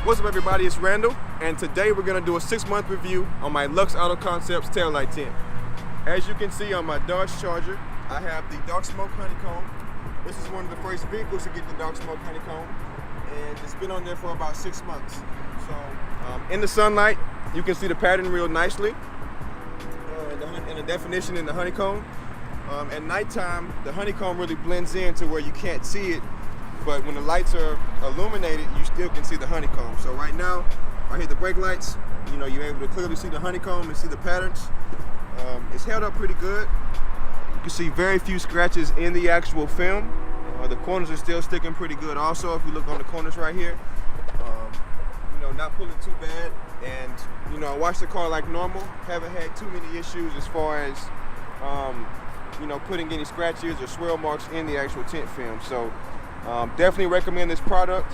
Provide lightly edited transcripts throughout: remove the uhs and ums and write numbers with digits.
What's up everybody, it's Randall, and today we're going to do a 6-month review on my Luxe Auto Concepts Taillight Tint. As you can see on my Dodge Charger, I have the Dark Smoke Honeycomb. This is one of the first vehicles to get the Dark Smoke Honeycomb, and it's been on there for about 6 months. So in the sunlight, you can see the pattern real nicely, and the definition in the honeycomb. At nighttime, the honeycomb really blends in to where you can't see it, but when the lights are illuminated, you still can see the honeycomb. So right now, I hit the brake lights, you're able to clearly see the honeycomb and see the patterns. It's held up pretty good. You can see very few scratches in the actual film. The corners are still sticking pretty good also, if you look on the corners right here. Not pulling too bad. And I washed the car like normal. Haven't had too many issues as far as putting any scratches or swirl marks in the actual tint film. So definitely recommend this product.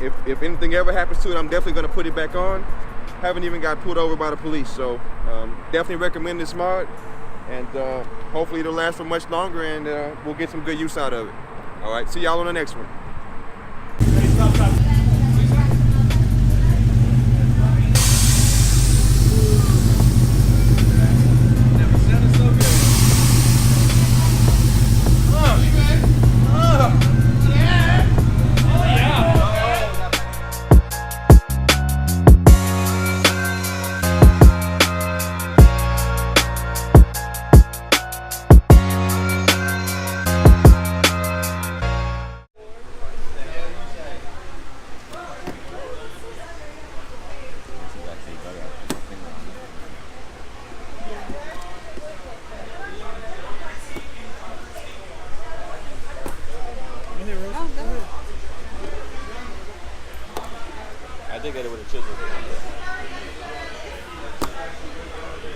If anything ever happens to it, I'm definitely going to put it back on. Haven't even got pulled over by the police, so definitely recommend this mod, and hopefully it'll last for much longer, and we'll get some good use out of it. All right, see y'all on the next one. I did get it with a chisel.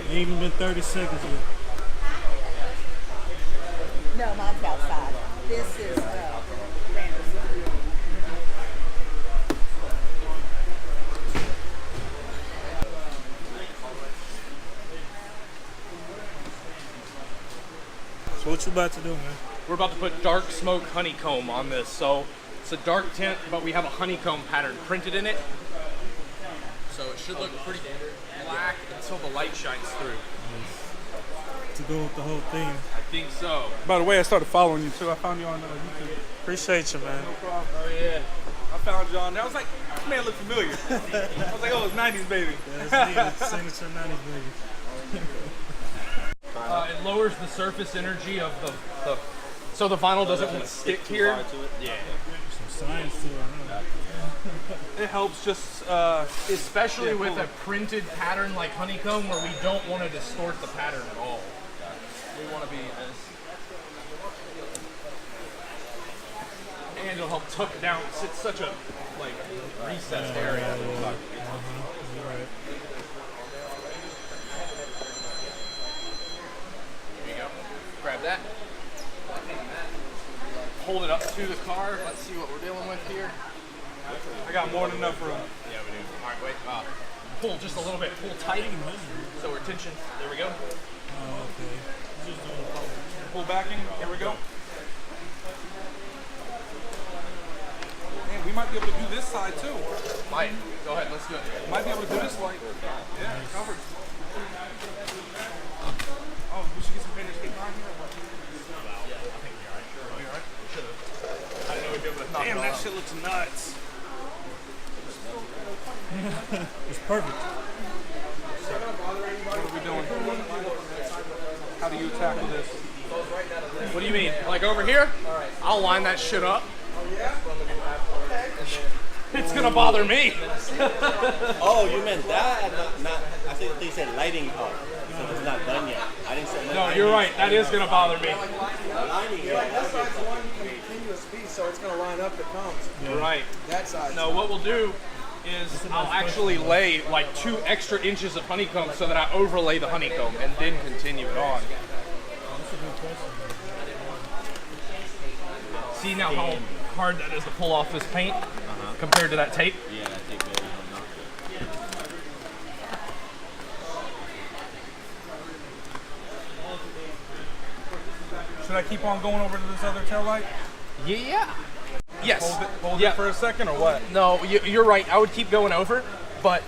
It ain't even been 30 seconds yet. No, mine's outside. This is Randall's. So what you about to do, man? We're about to put Dark Smoke Honeycomb on this. So it's a dark tint, but we have a honeycomb pattern printed in it. So it should look pretty black until the light shines through. To go with the whole theme. I think so. By the way, I started following you too. I found you on YouTube. Appreciate you, man. No problem. Oh yeah. I found you on there. I was like, this man look familiar. I was like, oh, it's 90s baby. Yeah, that's me. Signature 90s, baby. It lowers the surface energy of the so the vinyl doesn't stick here. Yeah. Some science to it, huh? It helps just, especially with a printed pattern like honeycomb, where we don't want to distort the pattern at all. We want to be as, and it'll help tuck it down. It's such a recessed area. Right. There you go. Grab that. Hold it up to the car. Let's see what we're dealing with here. I got more than enough room. Yeah, we do. All right, wait. Pull just a little bit. Pull tight. So we're tension. There we go. Oh, okay. Just doing the Pull backing. Here we go. Man, we might be able to do this side too. Might. Go ahead. Let's do it. Might be able to do this like, yeah, covered. Oh, we should get some painters tape on here. Yeah, I think you're all right. Sure. Are you all right? We should have. I didn't know we'd be able to knock Damn, it that all shit looks nuts. It's perfect. What are we doing? How do you tackle this? What do you mean? Like over here? I'll line that shit up. It's gonna bother me. Oh, you meant that? Not. I think they said lighting part. So it's not done yet. I didn't say. No, you're right. That is gonna bother me. Lining. That side's one continuous piece, so it's going to line up the cones. Right. That side. No, what we'll do is I'll actually lay like 2 extra inches of honeycomb so that I overlay the honeycomb and then continue it on. See now how hard that is to pull off this paint compared to that tape? Yeah, that tape. Should I keep on going over to this other tail light? Yeah. Yes. Hold it for a second or what? No, you're right. I would keep going over, but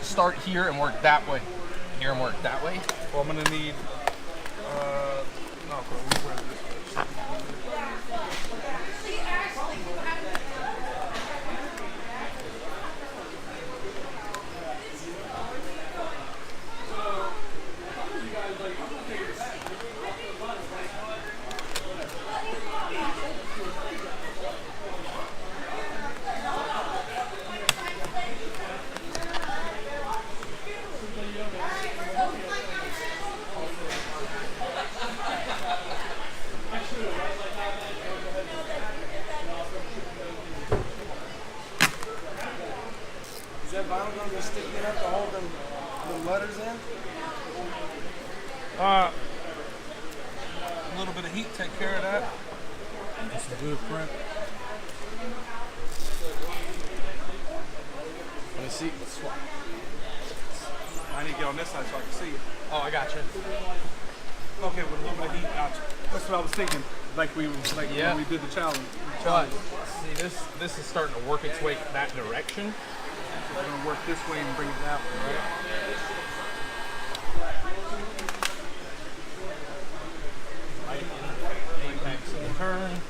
start here and work that way. Here and work that way. Well, I'm gonna need. No, we'll grab this first. Is that vinyl going to be sticky enough to hold them the letters in? A little bit of heat take care of that. That's a good print. Let me see. Let's swap. I need to get on this side so I can see it. Oh, I got you. Okay, with a little bit of heat. That's what I was thinking. Like Yeah. when we did the challenge. But see, this is starting to work its way that direction. We're gonna work this way and bring it that way, right? Apex and turn.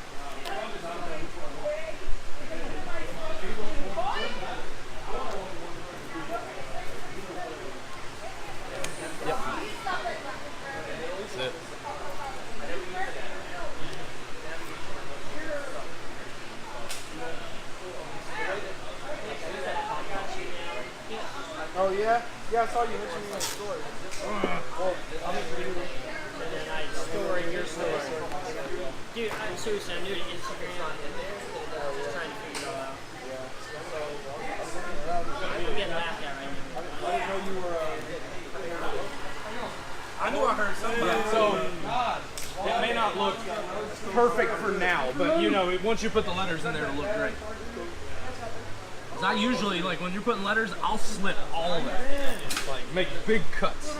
Yep. That's it. Oh, yeah? Yeah, I saw you mention me in the story. Well, I'll make sure you. Story, your story. Dude, I'm seriously, I'm new to Instagram. Just trying to figure it all out. I'm getting laughed at right now. I didn't know you were. I knew I heard somebody. So it may not look perfect for now, but you know, once you put the letters in there, it'll look great. 'Cause I usually, like when you're putting letters, I'll slip all of it, like make big cuts.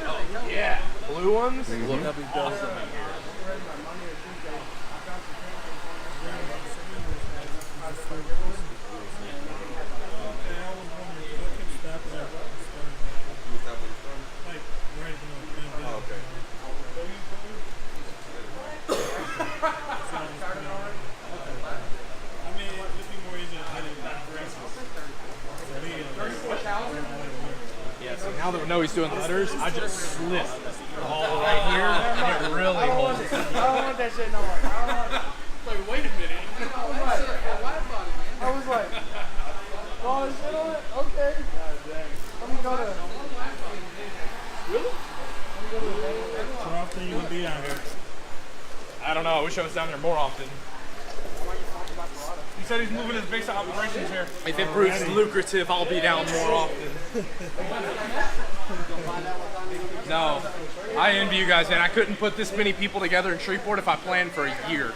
Oh, yeah, blue ones look awesome in here. Yeah, so now that we know he's doing letters, I just slip all right here, and it really holds. I don't want that shit no more. I don't want. Like, wait a minute. I was like, oh, is shit on it? Okay. Let me go to. Really? How often you gonna be out here? I don't know. I wish I was down there more often. He said he's moving his base of operations here. If it proves lucrative, I'll be down more often. No, I envy you guys, man. I couldn't put this many people together in Shreveport if I planned for a year.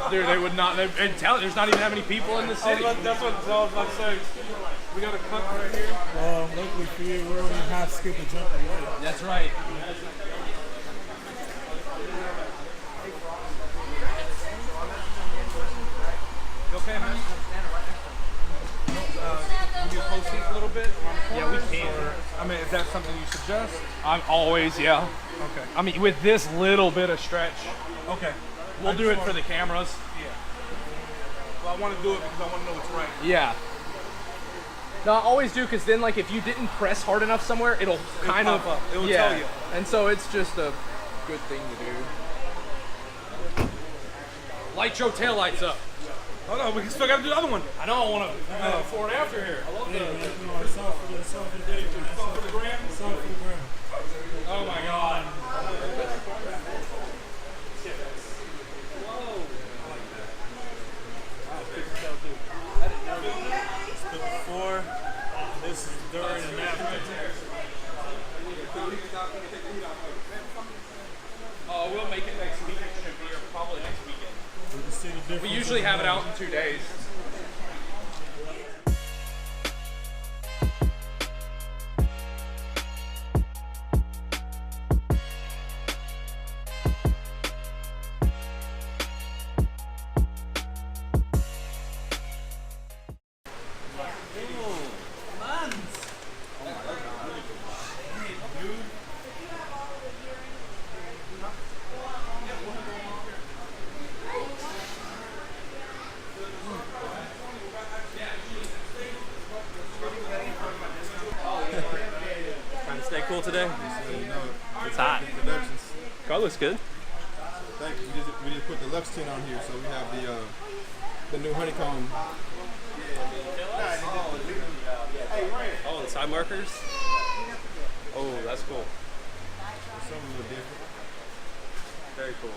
Dude, they would not. They'd tell it. There's not even that many people in the city. That's what I was about to say. We got a cut right here. Well, luckily for you, we're only half skip and jump away. That's right. You okay, man? Can you close seats a little bit? Yeah, we can. I mean, is that something you suggest? I'm always, yeah. Okay. I mean, with this little bit of stretch, Okay. we'll do it for the cameras. Yeah. Well, I want to do it because I want to know what's right. Yeah. No, I always do, because then, like, if you didn't press hard enough somewhere, it'll kind of pop up. It will yeah. tell you. And so it's just a good thing to do. Light your taillights up. Oh no, we still got to do the other one. I know I want to before and after here. I love Yeah, man, it's all for the day, man. It's all for the gram. It's all for the gram. Oh my God. It's the before, this is during and after. Oh, we'll make it next week. It should be, or probably next weekend. You can see the difference. We usually have it out in 2 days. thermal today? You know, It's hot. Productions. Car looks good. Thank you. We just put the Luxe Tint on here, so we have the new Honeycomb. Oh, the side markers. Oh, that's cool. Something a little different. Very cool.